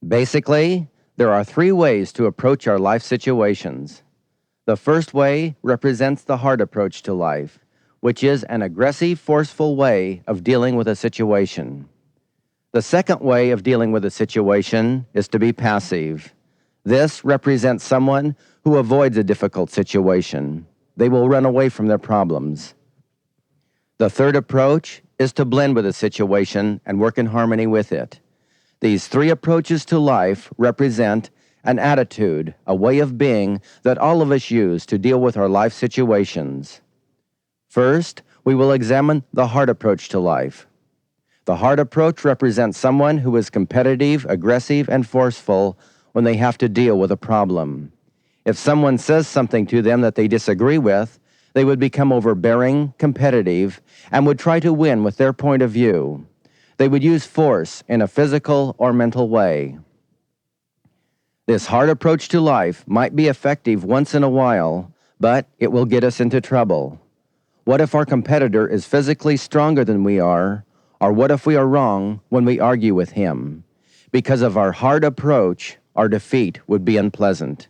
Basically, there are three ways to approach our life situations. The first way represents the hard approach to life, which is an aggressive, forceful way of dealing with a situation. The second way of dealing with a situation is to be passive. This represents someone who avoids a difficult situation. They will run away from their problems. The third approach is to blend with a situation and work in harmony with it. These three approaches to life represent an attitude, a way of being that all of us use to deal with our life situations. First, we will examine the hard approach to life. The hard approach represents someone who is competitive, aggressive, and forceful when they have to deal with a problem. If someone says something to them that they disagree with, they would become overbearing, competitive, and would try to win with their point of view. They would use force in a physical or mental way. This hard approach to life might be effective once in a while, but it will get us into trouble. What if our competitor is physically stronger than we are, or what if we are wrong when we argue with him? Because of our hard approach, our defeat would be unpleasant.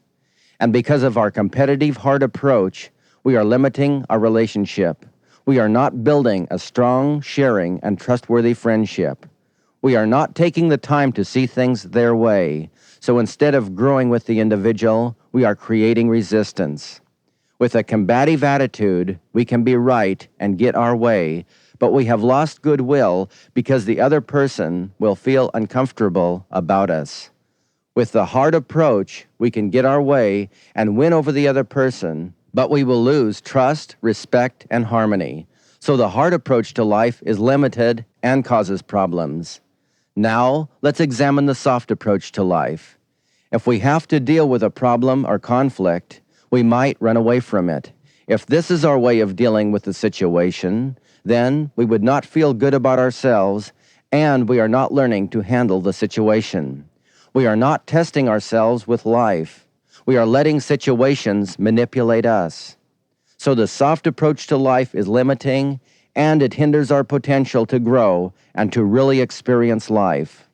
And because of our competitive hard approach, we are limiting our relationship. We are not building a strong, sharing, and trustworthy friendship. We are not taking the time to see things their way, so instead of growing with the individual, we are creating resistance. With a combative attitude, we can be right and get our way, but we have lost goodwill because the other person will feel uncomfortable about us. With the hard approach, we can get our way and win over the other person, but we will lose trust, respect, and harmony. So the hard approach to life is limited and causes problems. Now, let's examine the soft approach to life. If we have to deal with a problem or conflict, we might run away from it. If this is our way of dealing with the situation, then we would not feel good about ourselves, and we are not learning to handle the situation. We are not testing ourselves with life. We are letting situations manipulate us. So the soft approach to life is limiting, and it hinders our potential to grow and to really experience life.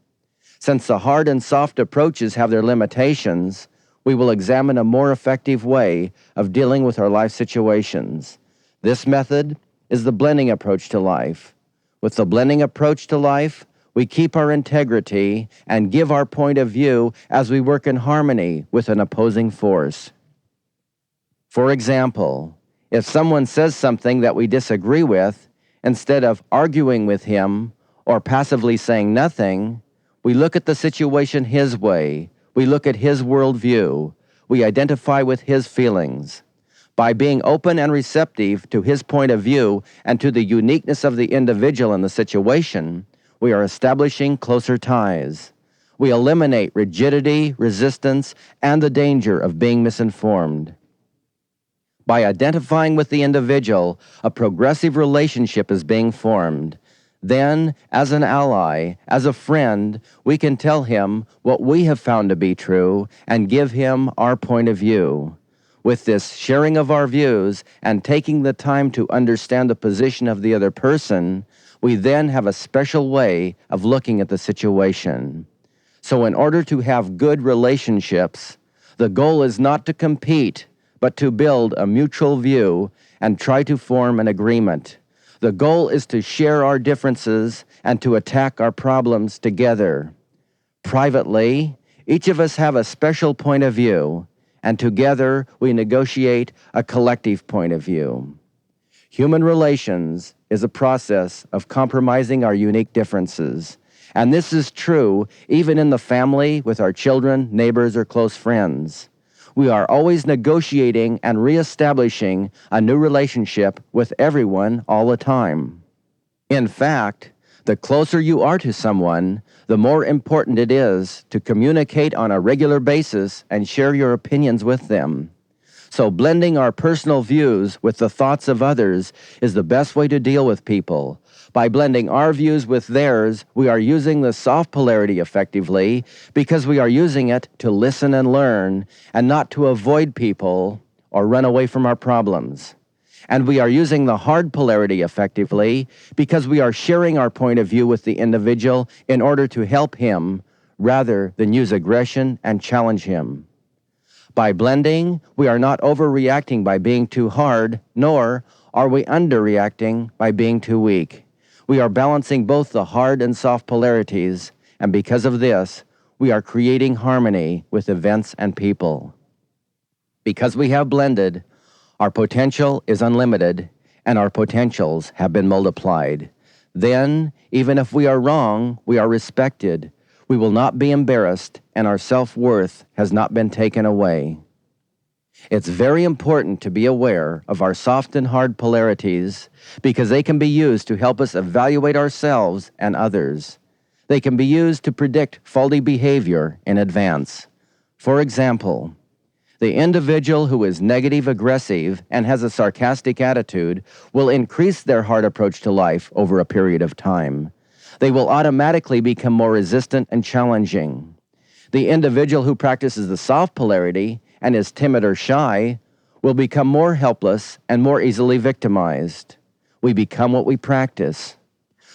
Since the hard and soft approaches have their limitations, we will examine a more effective way of dealing with our life situations. This method is the blending approach to life. With the blending approach to life, we keep our integrity and give our point of view as we work in harmony with an opposing force. For example, if someone says something that we disagree with, instead of arguing with him or passively saying nothing, we look at the situation his way. We look at his worldview. We identify with his feelings. By being open and receptive to his point of view and to the uniqueness of the individual in the situation, we are establishing closer ties. We eliminate rigidity, resistance, and the danger of being misinformed. By identifying with the individual, a progressive relationship is being formed. Then, as an ally, as a friend, we can tell him what we have found to be true and give him our point of view. With this sharing of our views and taking the time to understand the position of the other person, we then have a special way of looking at the situation. So in order to have good relationships, the goal is not to compete, but to build a mutual view and try to form an agreement. The goal is to share our differences and to attack our problems together. Privately, each of us have a special point of view, and together we negotiate a collective point of view. Human relations is a process of compromising our unique differences, and this is true even in the family with our children, neighbors, or close friends. We are always negotiating and reestablishing a new relationship with everyone all the time. In fact, the closer you are to someone, the more important it is to communicate on a regular basis and share your opinions with them. So blending our personal views with the thoughts of others is the best way to deal with people. By blending our views with theirs, we are using the soft polarity effectively because we are using it to listen and learn and not to avoid people or run away from our problems. And we are using the hard polarity effectively because we are sharing our point of view with the individual in order to help him rather than use aggression and challenge him. By blending, we are not overreacting by being too hard, nor are we underreacting by being too weak. We are balancing both the hard and soft polarities, and because of this, we are creating harmony with events and people. Because we have blended, our potential is unlimited, and our potentials have been multiplied. Then, even if we are wrong, we are respected. We will not be embarrassed, and our self-worth has not been taken away. It's very important to be aware of our soft and hard polarities because they can be used to help us evaluate ourselves and others. They can be used to predict faulty behavior in advance. For example, the individual who is negative aggressive and has a sarcastic attitude will increase their hard approach to life over a period of time. They will automatically become more resistant and challenging. The individual who practices the soft polarity and is timid or shy will become more helpless and more easily victimized. We become what we practice.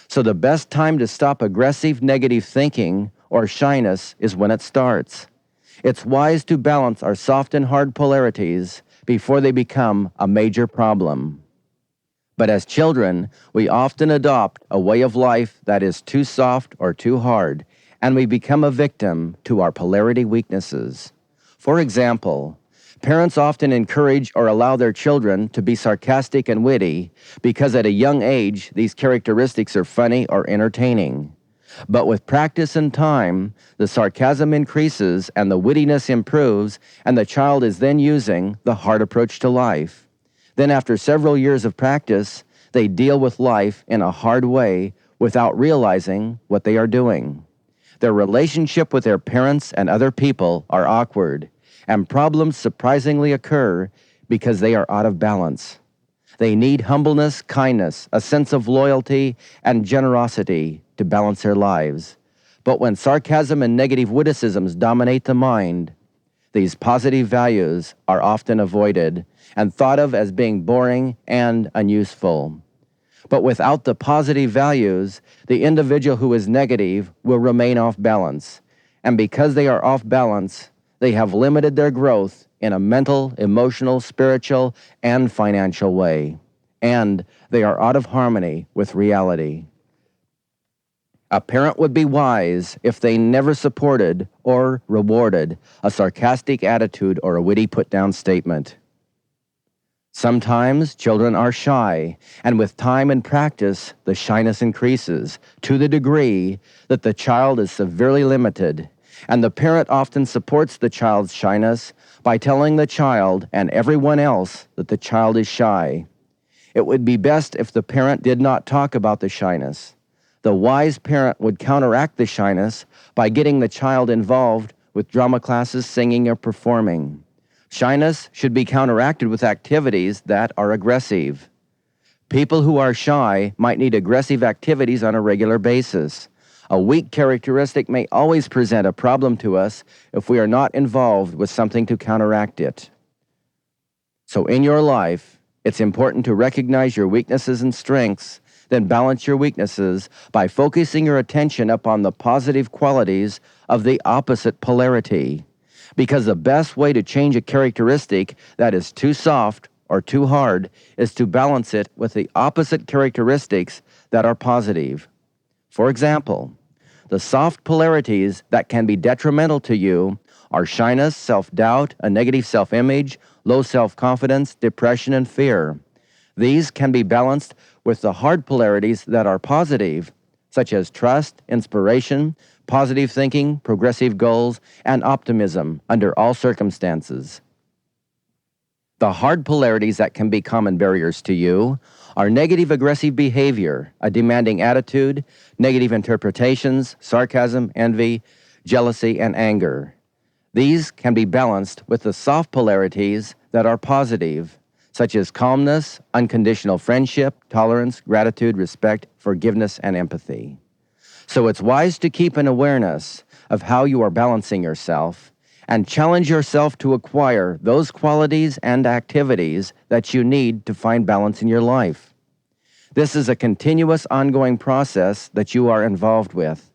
So the best time to stop aggressive negative thinking or shyness is when it starts. It's wise to balance our soft and hard polarities before they become a major problem. But as children, we often adopt a way of life that is too soft or too hard, and we become a victim to our polarity weaknesses. For example, parents often encourage or allow their children to be sarcastic and witty because at a young age, these characteristics are funny or entertaining. But with practice and time, the sarcasm increases and the wittiness improves, and the child is then using the hard approach to life. Then after several years of practice, they deal with life in a hard way without realizing what they are doing. Their relationship with their parents and other people are awkward, and problems surprisingly occur because they are out of balance. They need humbleness, kindness, a sense of loyalty, and generosity to balance their lives. But when sarcasm and negative witticisms dominate the mind, these positive values are often avoided and thought of as being boring and unuseful. But without the positive values, the individual who is negative will remain off balance. And because they are off balance, they have limited their growth in a mental, emotional, spiritual, and financial way. And they are out of harmony with reality. A parent would be wise if they never supported or rewarded a sarcastic attitude or a witty put-down statement. Sometimes children are shy, and with time and practice, the shyness increases to the degree that the child is severely limited, and the parent often supports the child's shyness by telling the child and everyone else that the child is shy. It would be best if the parent did not talk about the shyness. The wise parent would counteract the shyness by getting the child involved with drama classes, singing, or performing. Shyness should be counteracted with activities that are aggressive. People who are shy might need aggressive activities on a regular basis. A weak characteristic may always present a problem to us if we are not involved with something to counteract it. So in your life, it's important to recognize your weaknesses and strengths, then balance your weaknesses by focusing your attention upon the positive qualities of the opposite polarity. Because the best way to change a characteristic that is too soft or too hard is to balance it with the opposite characteristics that are positive. For example, the soft polarities that can be detrimental to you are shyness, self-doubt, a negative self-image, low self-confidence, depression, and fear. These can be balanced with the hard polarities that are positive, such as trust, inspiration, positive thinking, progressive goals, and optimism under all circumstances. The hard polarities that can be common barriers to you are negative aggressive behavior, a demanding attitude, negative interpretations, sarcasm, envy, jealousy, and anger. These can be balanced with the soft polarities that are positive, such as calmness, unconditional friendship, tolerance, gratitude, respect, forgiveness, and empathy. So it's wise to keep an awareness of how you are balancing yourself and challenge yourself to acquire those qualities and activities that you need to find balance in your life. This is a continuous ongoing process that you are involved with.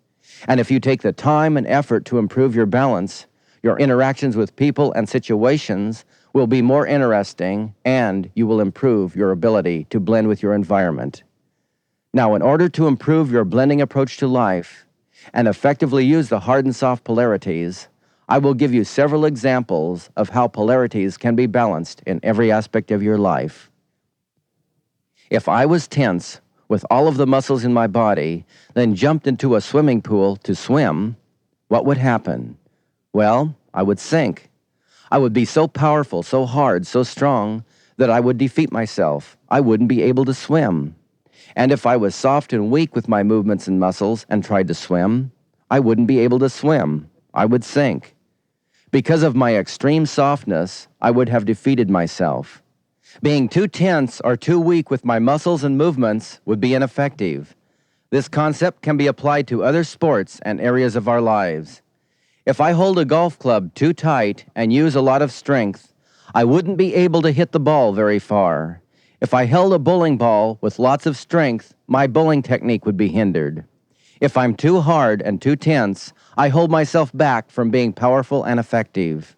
And if you take the time and effort to improve your balance, your interactions with people and situations will be more interesting, and you will improve your ability to blend with your environment. Now, in order to improve your blending approach to life and effectively use the hard and soft polarities, I will give you several examples of how polarities can be balanced in every aspect of your life. If I was tense with all of the muscles in my body, then jumped into a swimming pool to swim, what would happen? Well, I would sink. I would be so powerful, so hard, so strong, that I would defeat myself. I wouldn't be able to swim. And if I was soft and weak with my movements and muscles and tried to swim, I wouldn't be able to swim. I would sink. Because of my extreme softness, I would have defeated myself. Being too tense or too weak with my muscles and movements would be ineffective. This concept can be applied to other sports and areas of our lives. If I hold a golf club too tight and use a lot of strength, I wouldn't be able to hit the ball very far. If I held a bowling ball with lots of strength, my bowling technique would be hindered. If I'm too hard and too tense, I hold myself back from being powerful and effective.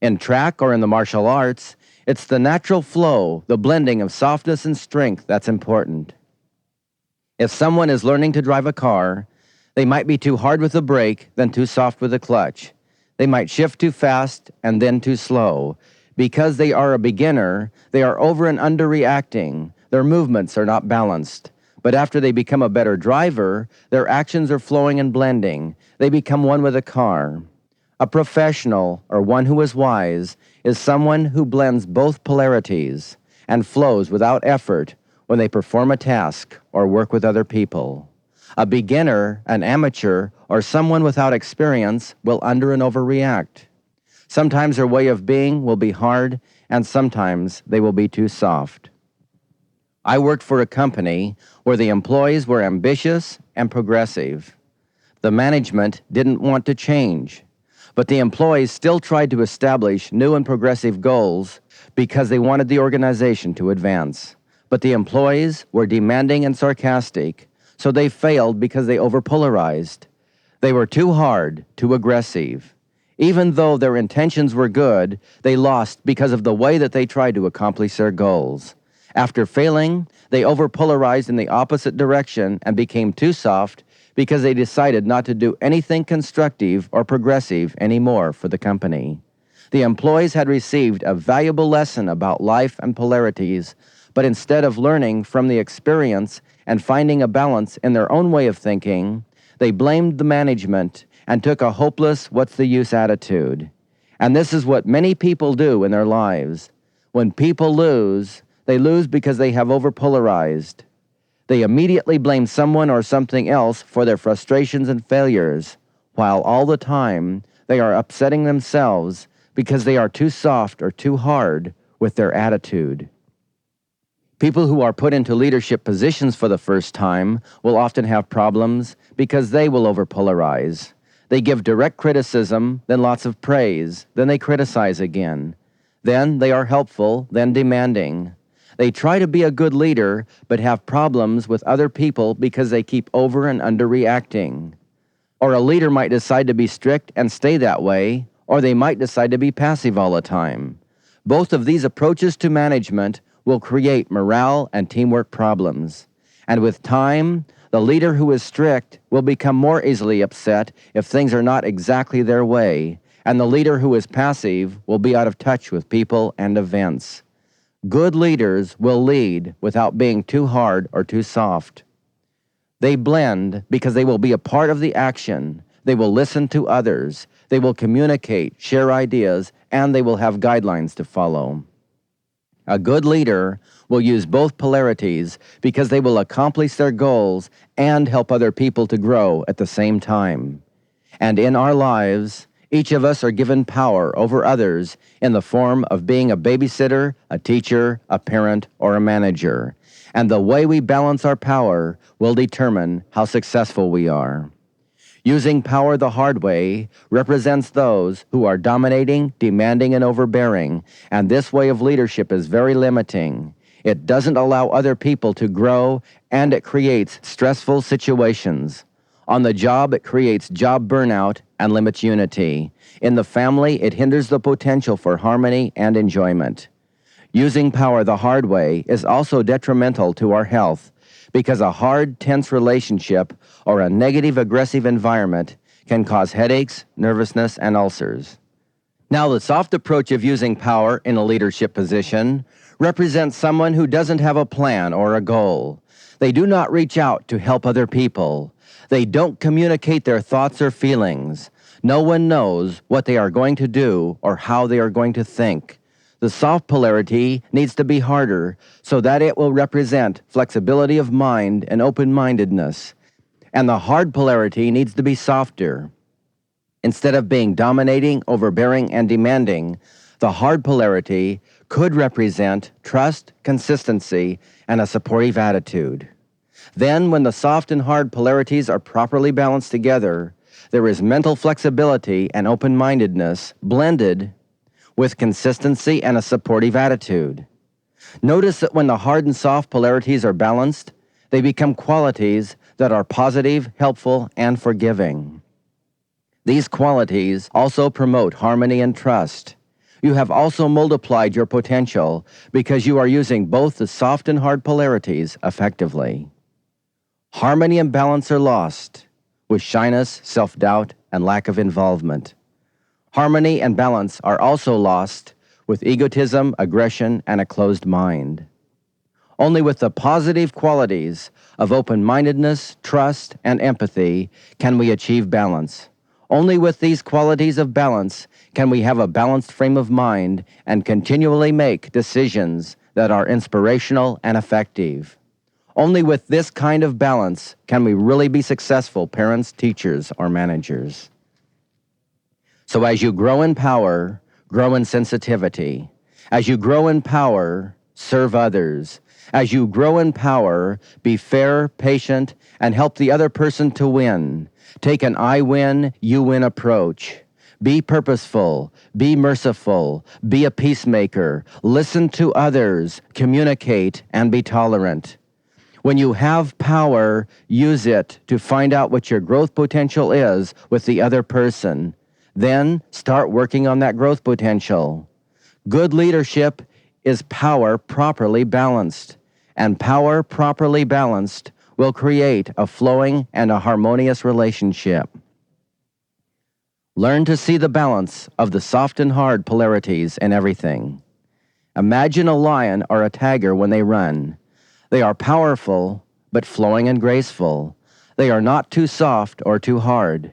In track or in the martial arts, it's the natural flow, the blending of softness and strength that's important. If someone is learning to drive a car, they might be too hard with the brake, then too soft with the clutch. They might shift too fast and then too slow. Because they are a beginner, they are over and underreacting. Their movements are not balanced. But after they become a better driver, their actions are flowing and blending. They become one with the car. A professional, or one who is wise, is someone who blends both polarities and flows without effort when they perform a task or work with other people. A beginner, an amateur, or someone without experience will under and overreact. Sometimes their way of being will be hard, and sometimes they will be too soft. I worked for a company where the employees were ambitious and progressive. The management didn't want to change, but the employees still tried to establish new and progressive goals because they wanted the organization to advance. But the employees were demanding and sarcastic, so they failed because they overpolarized. They were too hard, too aggressive. Even though their intentions were good, they lost because of the way that they tried to accomplish their goals. After failing, they overpolarized in the opposite direction and became too soft because they decided not to do anything constructive or progressive anymore for the company. The employees had received a valuable lesson about life and polarities, but instead of learning from the experience and finding a balance in their own way of thinking, they blamed the management and took a hopeless, what's-the-use attitude. And this is what many people do in their lives. When people lose, they lose because they have overpolarized. They immediately blame someone or something else for their frustrations and failures, while all the time they are upsetting themselves because they are too soft or too hard with their attitude. People who are put into leadership positions for the first time will often have problems because they will overpolarize. They give direct criticism, then lots of praise, then they criticize again. Then they are helpful, then demanding. They try to be a good leader, but have problems with other people because they keep over and underreacting. Or a leader might decide to be strict and stay that way, or they might decide to be passive all the time. Both of these approaches to management will create morale and teamwork problems. And with time, the leader who is strict will become more easily upset if things are not exactly their way, and the leader who is passive will be out of touch with people and events. Good leaders will lead without being too hard or too soft. They blend because they will be a part of the action. They will listen to others. They will communicate, share ideas, and they will have guidelines to follow. A good leader will use both polarities because they will accomplish their goals and help other people to grow at the same time. And in our lives, each of us are given power over others in the form of being a babysitter, a teacher, a parent, or a manager. And the way we balance our power will determine how successful we are. Using power the hard way represents those who are dominating, demanding, and overbearing, and this way of leadership is very limiting. It doesn't allow other people to grow, and it creates stressful situations. On the job, it creates job burnout and limits unity. In the family, it hinders the potential for harmony and enjoyment. Using power the hard way is also detrimental to our health because a hard, tense relationship or a negative, aggressive environment can cause headaches, nervousness, and ulcers. Now, the soft approach of using power in a leadership position represents someone who doesn't have a plan or a goal. They do not reach out to help other people. They don't communicate their thoughts or feelings. No one knows what they are going to do or how they are going to think. The soft polarity needs to be harder so that it will represent flexibility of mind and open-mindedness. And the hard polarity needs to be softer. Instead of being dominating, overbearing, and demanding, the hard polarity could represent trust, consistency, and a supportive attitude. Then, when the soft and hard polarities are properly balanced together, there is mental flexibility and open-mindedness blended with consistency and a supportive attitude. Notice that when the hard and soft polarities are balanced, they become qualities that are positive, helpful, and forgiving. These qualities also promote harmony and trust. You have also multiplied your potential because you are using both the soft and hard polarities effectively. Harmony and balance are lost with shyness, self-doubt, and lack of involvement. Harmony and balance are also lost with egotism, aggression, and a closed mind. Only with the positive qualities of open-mindedness, trust, and empathy can we achieve balance. Only with these qualities of balance can we have a balanced frame of mind and continually make decisions that are inspirational and effective. Only with this kind of balance can we really be successful parents, teachers, or managers. So as you grow in power, grow in sensitivity. As you grow in power, serve others. As you grow in power, be fair, patient, and help the other person to win. Take an I win, you win approach. Be purposeful, be merciful, be a peacemaker, listen to others, communicate, and be tolerant. When you have power, use it to find out what your growth potential is with the other person. Then start working on that growth potential. Good leadership is power properly balanced, and power properly balanced will create a flowing and a harmonious relationship. Learn to see the balance of the soft and hard polarities in everything. Imagine a lion or a tiger when they run. They are powerful, but flowing and graceful. They are not too soft or too hard.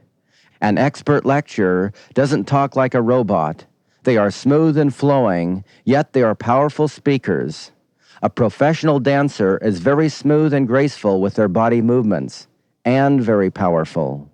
An expert lecturer doesn't talk like a robot. They are smooth and flowing, yet they are powerful speakers. A professional dancer is very smooth and graceful with their body movements, and very powerful.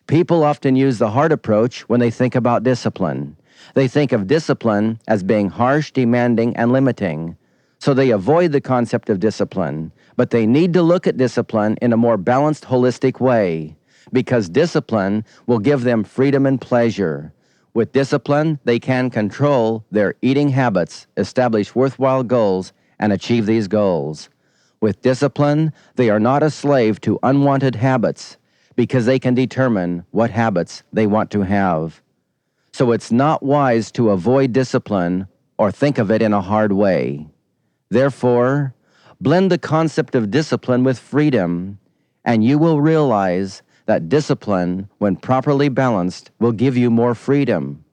People often use the hard approach when they think about discipline. They think of discipline as being harsh, demanding, and limiting. So they avoid the concept of discipline, but they need to look at discipline in a more balanced, holistic way, because discipline will give them freedom and pleasure. With discipline, they can control their eating habits, establish worthwhile goals, and achieve these goals. With discipline, they are not a slave to unwanted habits because they can determine what habits they want to have. So it's not wise to avoid discipline or think of it in a hard way. Therefore, blend the concept of discipline with freedom, and you will realize that discipline, when properly balanced, will give you more freedom.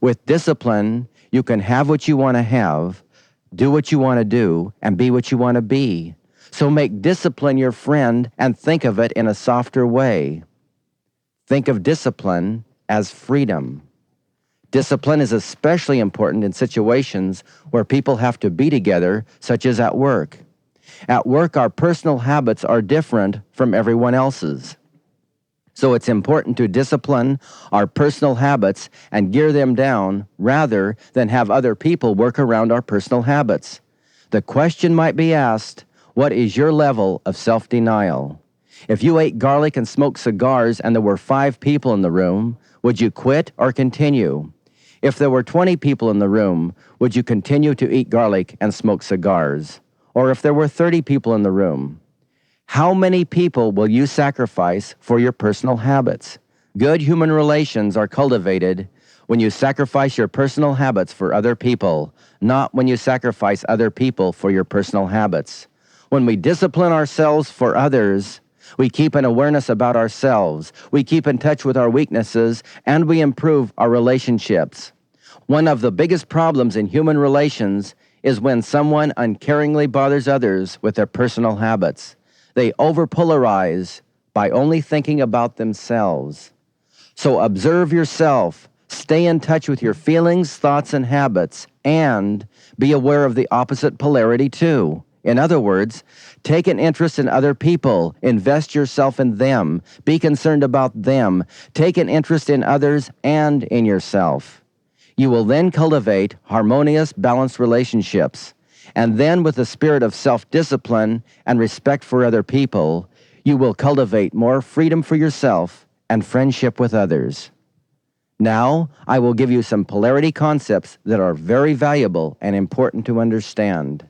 With discipline, you can have what you want to have, do what you want to do, and be what you want to be. So make discipline your friend and think of it in a softer way. Think of discipline as freedom. Discipline is especially important in situations where people have to be together, such as at work. At work, our personal habits are different from everyone else's. So it's important to discipline our personal habits and gear them down rather than have other people work around our personal habits. The question might be asked, what is your level of self-denial? If you ate garlic and smoked cigars and there were 5 people in the room, would you quit or continue? If there were 20 people in the room, would you continue to eat garlic and smoke cigars? Or if there were 30 people in the room? How many people will you sacrifice for your personal habits? Good human relations are cultivated when you sacrifice your personal habits for other people, not when you sacrifice other people for your personal habits. When we discipline ourselves for others, we keep an awareness about ourselves, we keep in touch with our weaknesses, and we improve our relationships. One of the biggest problems in human relations is when someone uncaringly bothers others with their personal habits. They overpolarize by only thinking about themselves. So observe yourself, stay in touch with your feelings, thoughts, and habits, and be aware of the opposite polarity too. In other words, take an interest in other people, invest yourself in them, be concerned about them, take an interest in others and in yourself. You will then cultivate harmonious, balanced relationships. And then with the spirit of self-discipline and respect for other people, you will cultivate more freedom for yourself and friendship with others. Now, I will give you some polarity concepts that are very valuable and important to understand.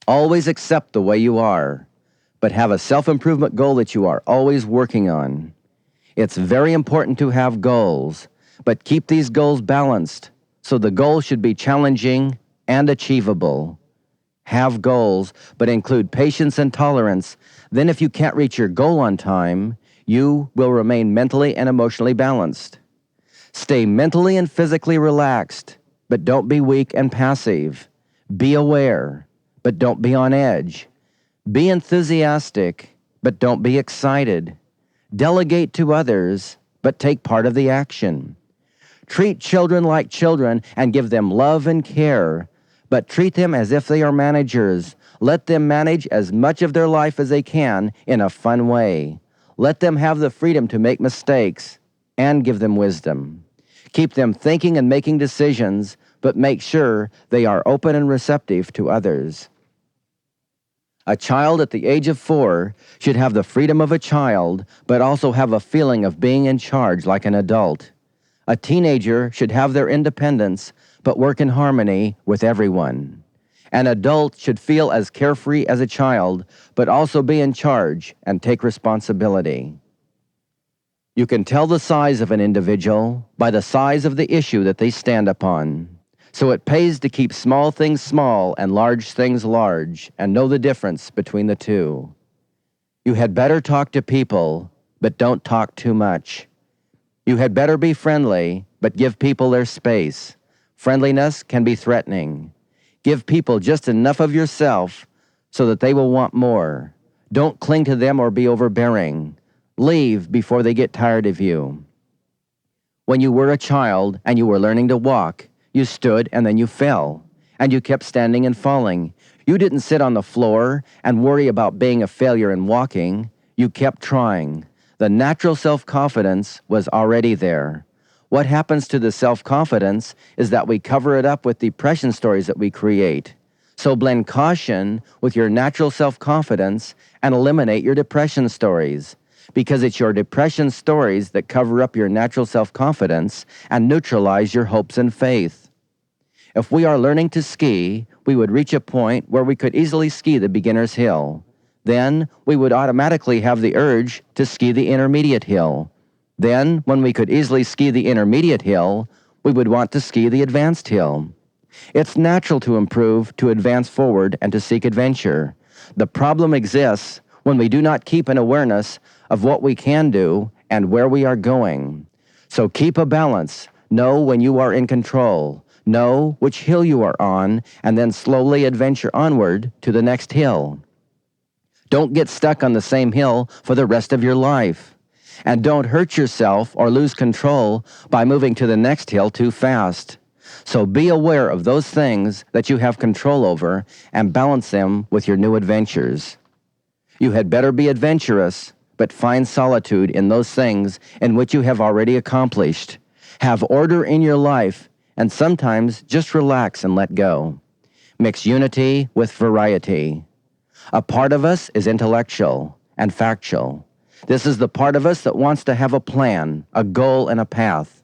Always accept the way you are, but have a self-improvement goal that you are always working on. It's very important to have goals, but keep these goals balanced, so the goal should be challenging and achievable. Have goals, but include patience and tolerance. Then if you can't reach your goal on time, you will remain mentally and emotionally balanced. Stay mentally and physically relaxed, but don't be weak and passive. Be aware, but don't be on edge. Be enthusiastic, but don't be excited. Delegate to others, but take part of the action. Treat children like children and give them love and care, but treat them as if they are managers. Let them manage as much of their life as they can in a fun way. Let them have the freedom to make mistakes and give them wisdom. Keep them thinking and making decisions, but make sure they are open and receptive to others. A child at the age of 4 should have the freedom of a child, but also have a feeling of being in charge like an adult. A teenager should have their independence, but work in harmony with everyone. An adult should feel as carefree as a child, but also be in charge and take responsibility. You can tell the size of an individual by the size of the issue that they stand upon. So it pays to keep small things small and large things large, and know the difference between the two. You had better talk to people, but don't talk too much. You had better be friendly, but give people their space. Friendliness can be threatening. Give people just enough of yourself so that they will want more. Don't cling to them or be overbearing. Leave before they get tired of you. When you were a child and you were learning to walk, you stood and then you fell, and you kept standing and falling. You didn't sit on the floor and worry about being a failure in walking. You kept trying. The natural self-confidence was already there. What happens to the self-confidence is that we cover it up with depression stories that we create. So blend caution with your natural self-confidence and eliminate your depression stories, because it's your depression stories that cover up your natural self-confidence and neutralize your hopes and faith. If we are learning to ski, we would reach a point where we could easily ski the beginner's hill. Then we would automatically have the urge to ski the intermediate hill. Then, when we could easily ski the intermediate hill, we would want to ski the advanced hill. It's natural to improve, to advance forward, and to seek adventure. The problem exists when we do not keep an awareness of what we can do and where we are going. So keep a balance. Know when you are in control. Know which hill you are on, and then slowly adventure onward to the next hill. Don't get stuck on the same hill for the rest of your life. And don't hurt yourself or lose control by moving to the next hill too fast. So be aware of those things that you have control over and balance them with your new adventures. You had better be adventurous, but find solitude in those things in which you have already accomplished. Have order in your life, and sometimes just relax and let go. Mix unity with variety. A part of us is intellectual and factual. This is the part of us that wants to have a plan, a goal, and a path.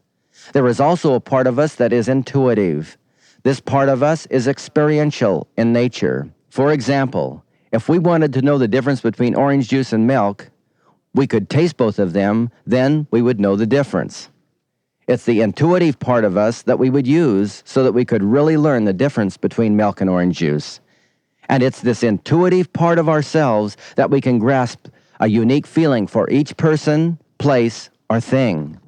There is also a part of us that is intuitive. This part of us is experiential in nature. For example, If we wanted to know the difference between orange juice and milk, we could taste both of them, then we would know the difference. It's the intuitive part of us that we would use so that we could really learn the difference between milk and orange juice. And it's this intuitive part of ourselves that we can grasp a unique feeling for each person, place, or thing.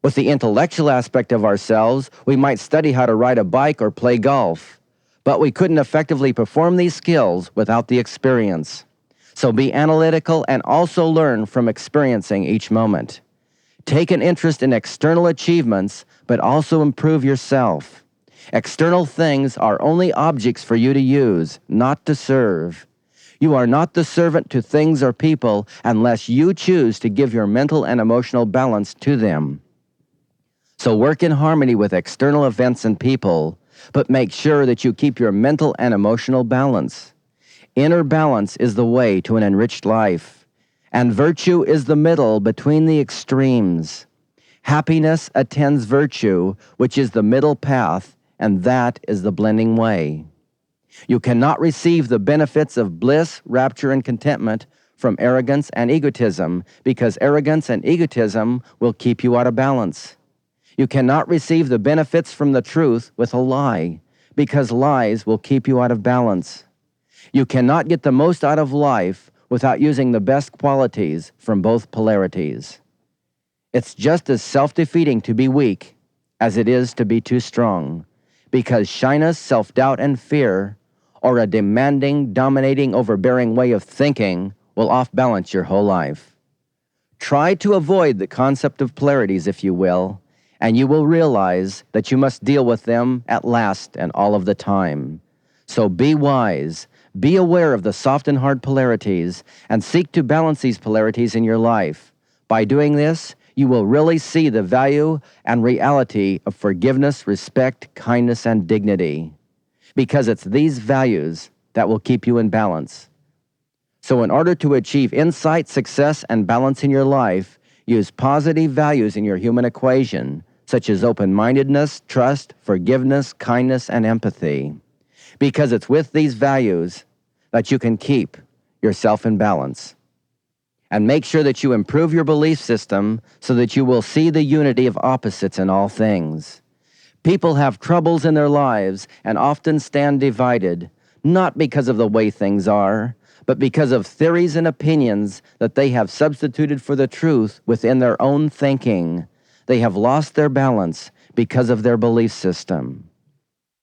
With the intellectual aspect of ourselves, we might study how to ride a bike or play golf, but we couldn't effectively perform these skills without the experience. So be analytical and also learn from experiencing each moment. Take an interest in external achievements, but also improve yourself. External things are only objects for you to use, not to serve. You are not the servant to things or people unless you choose to give your mental and emotional balance to them. So work in harmony with external events and people, but make sure that you keep your mental and emotional balance. Inner balance is the way to an enriched life, and virtue is the middle between the extremes. Happiness attends virtue, which is the middle path, and that is the blending way. You cannot receive the benefits of bliss, rapture, and contentment from arrogance and egotism, because arrogance and egotism will keep you out of balance. You cannot receive the benefits from the truth with a lie, because lies will keep you out of balance. You cannot get the most out of life without using the best qualities from both polarities. It's just as self-defeating to be weak as it is to be too strong, because shyness, self-doubt, and fear, or a demanding, dominating, overbearing way of thinking, will off-balance your whole life. Try to avoid the concept of polarities, if you will, and you will realize that you must deal with them at last and all of the time. So be wise, be aware of the soft and hard polarities, and seek to balance these polarities in your life. By doing this, you will really see the value and reality of forgiveness, respect, kindness, and dignity, because it's these values that will keep you in balance. So in order to achieve insight, success, and balance in your life, use positive values in your human equation, such as open-mindedness, trust, forgiveness, kindness, and empathy, because it's with these values that you can keep yourself in balance. And make sure that you improve your belief system so that you will see the unity of opposites in all things. People have troubles in their lives and often stand divided, not because of the way things are, but because of theories and opinions that they have substituted for the truth within their own thinking. They have lost their balance because of their belief system.